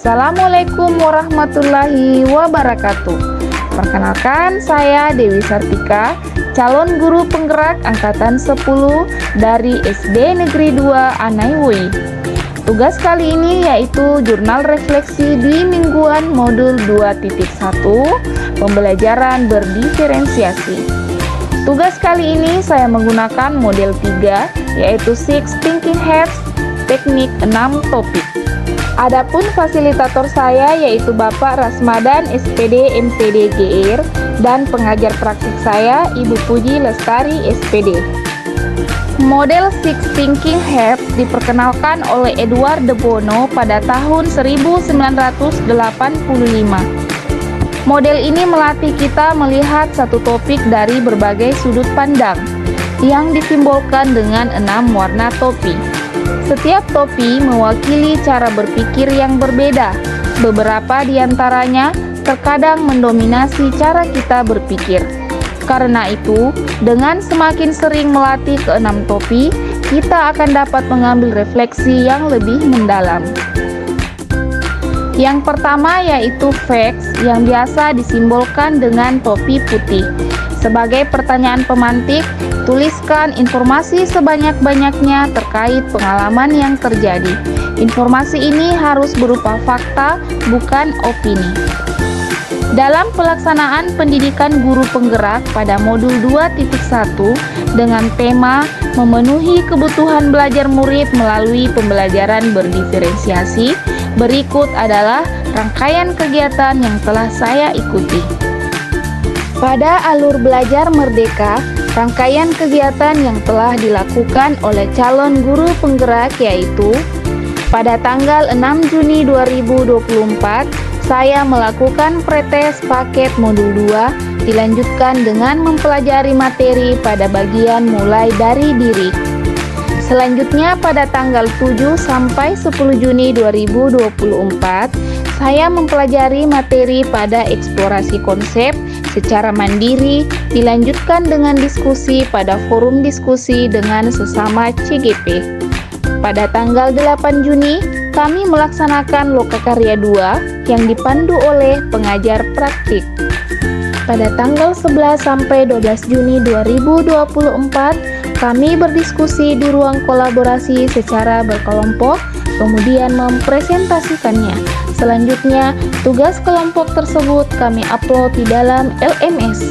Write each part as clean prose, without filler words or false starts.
Assalamualaikum warahmatullahi wabarakatuh. Perkenalkan, saya Dewi Sartika, calon guru penggerak angkatan 10 dari SD Negeri 2 Anaiwui. Tugas kali ini yaitu jurnal refleksi di mingguan modul 2.1 pembelajaran berdiferensiasi. Tugas kali ini saya menggunakan model 3 yaitu Six Thinking Hats, teknik 6 topik. Adapun fasilitator saya yaitu Bapak Rasmadan SPD MPD GR dan pengajar praktik saya Ibu Puji Lestari SPD. Model Six Thinking Hats diperkenalkan oleh Edward de Bono pada tahun 1985. Model ini melatih kita melihat satu topik dari berbagai sudut pandang yang disimbolkan dengan 6 warna topi. Setiap topi mewakili cara berpikir yang berbeda. Beberapa di antaranya terkadang mendominasi cara kita berpikir. Karena itu, dengan semakin sering melatih ke-6 topi, kita akan dapat mengambil refleksi yang lebih mendalam. Yang pertama yaitu facts, yang biasa disimbolkan dengan topi putih. Sebagai pertanyaan pemantik, tuliskan informasi sebanyak-banyaknya terkait pengalaman yang terjadi. Informasi ini harus berupa fakta, bukan opini. Dalam pelaksanaan pendidikan guru penggerak pada modul 2.1 dengan tema memenuhi kebutuhan belajar murid melalui pembelajaran berdiferensiasi, berikut adalah rangkaian kegiatan yang telah saya ikuti. Pada alur belajar merdeka, rangkaian kegiatan yang telah dilakukan oleh calon guru penggerak yaitu pada tanggal 6 Juni 2024, saya melakukan pretest paket modul 2, dilanjutkan dengan mempelajari materi pada bagian mulai dari diri. Selanjutnya pada tanggal 7 sampai 10 Juni 2024, saya mempelajari materi pada eksplorasi konsep secara mandiri, dilanjutkan dengan diskusi pada forum diskusi dengan sesama CGP. Pada tanggal 8 Juni, kami melaksanakan lokakarya 2 yang dipandu oleh pengajar praktik. Pada tanggal 11 sampai 12 Juni 2024, kami berdiskusi di ruang kolaborasi secara berkelompok, kemudian mempresentasikannya. Selanjutnya, tugas kelompok tersebut kami upload di dalam LMS.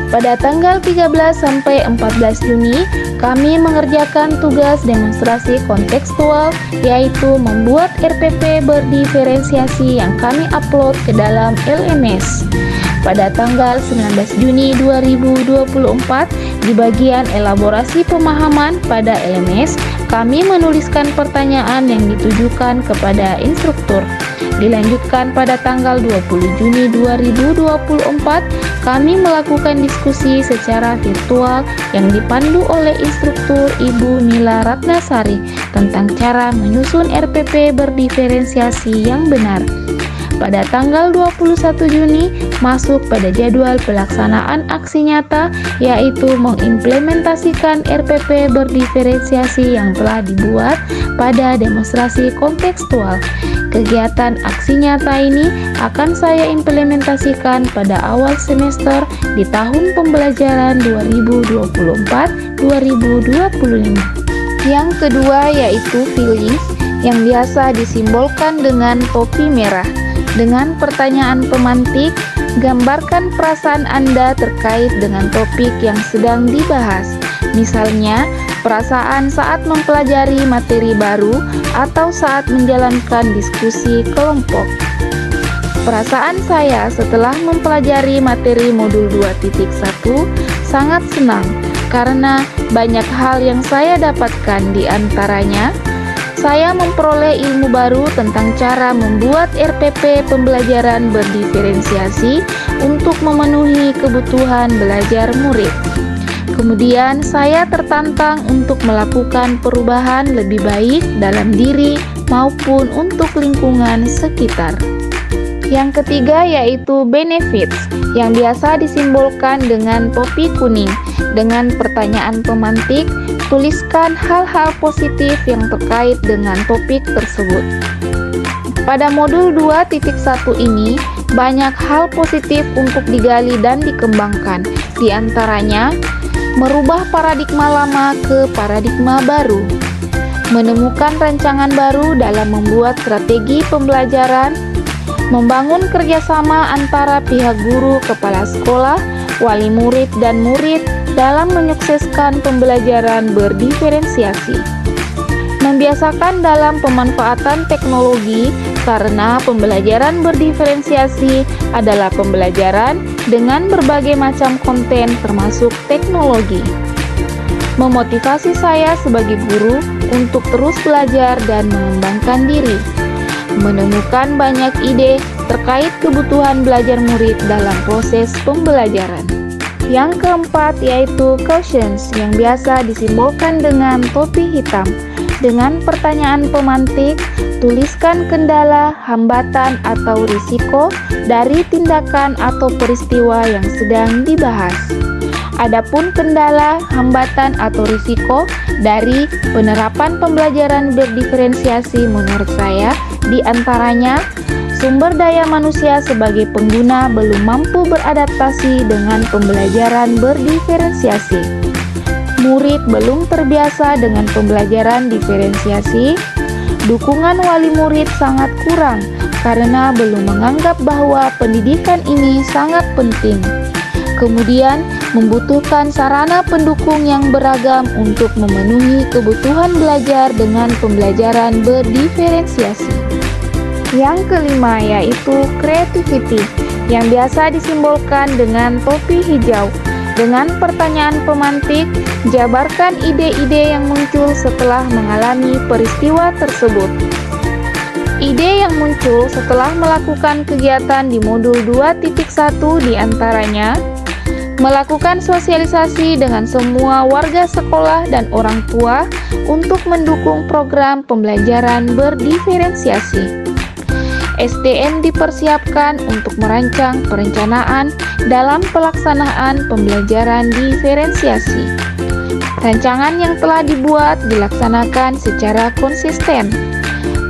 Pada tanggal 13 sampai 14 Juni, kami mengerjakan tugas demonstrasi kontekstual, yaitu membuat RPP berdiferensiasi yang kami upload ke dalam LMS. Pada tanggal 19 Juni 2024, di bagian elaborasi pemahaman pada LMS, kami menuliskan pertanyaan yang ditujukan kepada instruktur. Dilanjutkan pada tanggal 20 Juni 2024, kami melakukan diskusi secara virtual yang dipandu oleh instruktur Ibu Nila Ratnasari tentang cara menyusun RPP berdiferensiasi yang benar. Pada tanggal 21 Juni, masuk pada jadwal pelaksanaan aksi nyata, yaitu mengimplementasikan RPP berdiferensiasi yang telah dibuat pada demonstrasi kontekstual. Kegiatan aksi nyata ini akan saya implementasikan pada awal semester di tahun pembelajaran 2024-2025. Yang kedua yaitu feelings, yang biasa disimbolkan dengan topi merah. Dengan pertanyaan pemantik, gambarkan perasaan Anda terkait dengan topik yang sedang dibahas. Misalnya, perasaan saat mempelajari materi baru atau saat menjalankan diskusi kelompok. Perasaan saya setelah mempelajari materi modul 2.1 sangat senang karena banyak hal yang saya dapatkan, di antaranya saya memperoleh ilmu baru tentang cara membuat RPP pembelajaran berdiferensiasi untuk memenuhi kebutuhan belajar murid. Kemudian saya tertantang untuk melakukan perubahan lebih baik dalam diri maupun untuk lingkungan sekitar. Yang ketiga yaitu benefits, yang biasa disimbolkan dengan topi kuning. Dengan pertanyaan pemantik, tuliskan hal-hal positif yang terkait dengan topik tersebut. Pada modul 2.1 ini, banyak hal positif untuk digali dan dikembangkan. Di antaranya, merubah paradigma lama ke paradigma baru, menemukan rancangan baru dalam membuat strategi pembelajaran, membangun kerjasama antara pihak guru, kepala sekolah, wali murid, dan murid dalam menyukseskan pembelajaran berdiferensiasi. Membiasakan dalam pemanfaatan teknologi karena pembelajaran berdiferensiasi adalah pembelajaran dengan berbagai macam konten termasuk teknologi. Memotivasi saya sebagai guru untuk terus belajar dan mengembangkan diri. Menemukan banyak ide terkait kebutuhan belajar murid dalam proses pembelajaran. Yang keempat yaitu questions yang biasa disimbolkan dengan topi hitam. Dengan pertanyaan pemantik, tuliskan kendala, hambatan, atau risiko dari tindakan atau peristiwa yang sedang dibahas. Adapun kendala, hambatan, atau risiko dari penerapan pembelajaran berdiferensiasi menurut saya diantaranya sumber daya manusia sebagai pengguna belum mampu beradaptasi dengan pembelajaran berdiferensiasi. Murid belum terbiasa dengan pembelajaran diferensiasi. Dukungan wali murid sangat kurang karena belum menganggap bahwa pendidikan ini sangat penting. Kemudian, membutuhkan sarana pendukung yang beragam untuk memenuhi kebutuhan belajar dengan pembelajaran berdiferensiasi. Yang kelima yaitu creativity yang biasa disimbolkan dengan topi hijau. Dengan pertanyaan pemantik, jabarkan ide-ide yang muncul setelah mengalami peristiwa tersebut. Ide yang muncul setelah melakukan kegiatan di modul 2.1 diantaranya melakukan sosialisasi dengan semua warga sekolah dan orang tua untuk mendukung program pembelajaran berdiferensiasi. SDM dipersiapkan untuk merancang perencanaan dalam pelaksanaan pembelajaran diferensiasi. Rancangan yang telah dibuat dilaksanakan secara konsisten.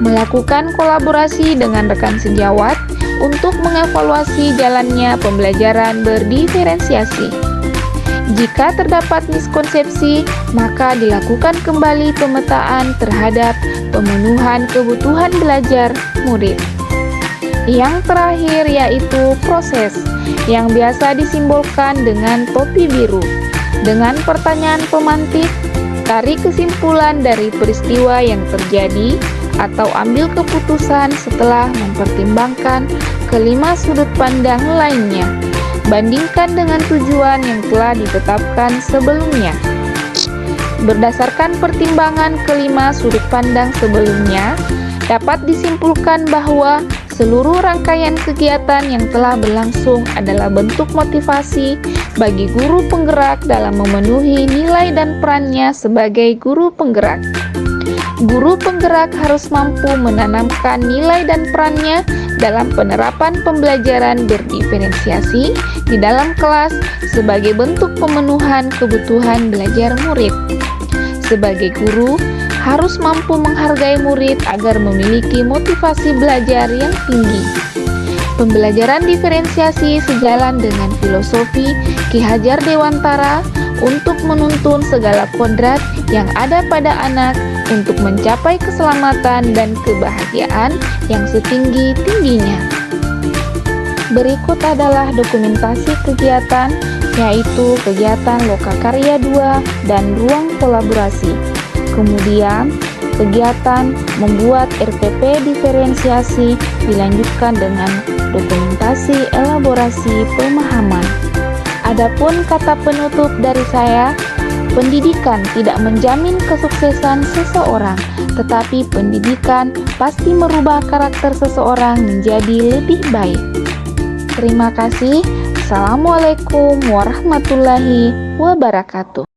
Melakukan kolaborasi dengan rekan sejawat untuk mengevaluasi jalannya pembelajaran berdiferensiasi. Jika terdapat miskonsepsi, maka dilakukan kembali pemetaan terhadap pemenuhan kebutuhan belajar murid. Yang terakhir yaitu proses, yang biasa disimbolkan dengan topi biru. Dengan pertanyaan pemantik, tarik kesimpulan dari peristiwa yang terjadi atau ambil keputusan setelah mempertimbangkan kelima sudut pandang lainnya. Bandingkan dengan tujuan yang telah ditetapkan sebelumnya. Berdasarkan pertimbangan kelima sudut pandang sebelumnya, dapat disimpulkan bahwa seluruh rangkaian kegiatan yang telah berlangsung adalah bentuk motivasi bagi guru penggerak dalam memenuhi nilai dan perannya sebagai guru penggerak. Guru penggerak harus mampu menanamkan nilai dan perannya dalam penerapan pembelajaran berdiferensiasi di dalam kelas sebagai bentuk pemenuhan kebutuhan belajar murid. Sebagai guru, harus mampu menghargai murid agar memiliki motivasi belajar yang tinggi. Pembelajaran diferensiasi sejalan dengan filosofi Ki Hajar Dewantara untuk menuntun segala kodrat yang ada pada anak untuk mencapai keselamatan dan kebahagiaan yang setinggi-tingginya. Berikut adalah dokumentasi kegiatan, yaitu kegiatan Lokakarya 2 dan ruang kolaborasi. Kemudian, kegiatan membuat RPP diferensiasi dilanjutkan dengan dokumentasi elaborasi pemahaman. Adapun kata penutup dari saya, pendidikan tidak menjamin kesuksesan seseorang, tetapi pendidikan pasti merubah karakter seseorang menjadi lebih baik. Terima kasih. Assalamualaikum warahmatullahi wabarakatuh.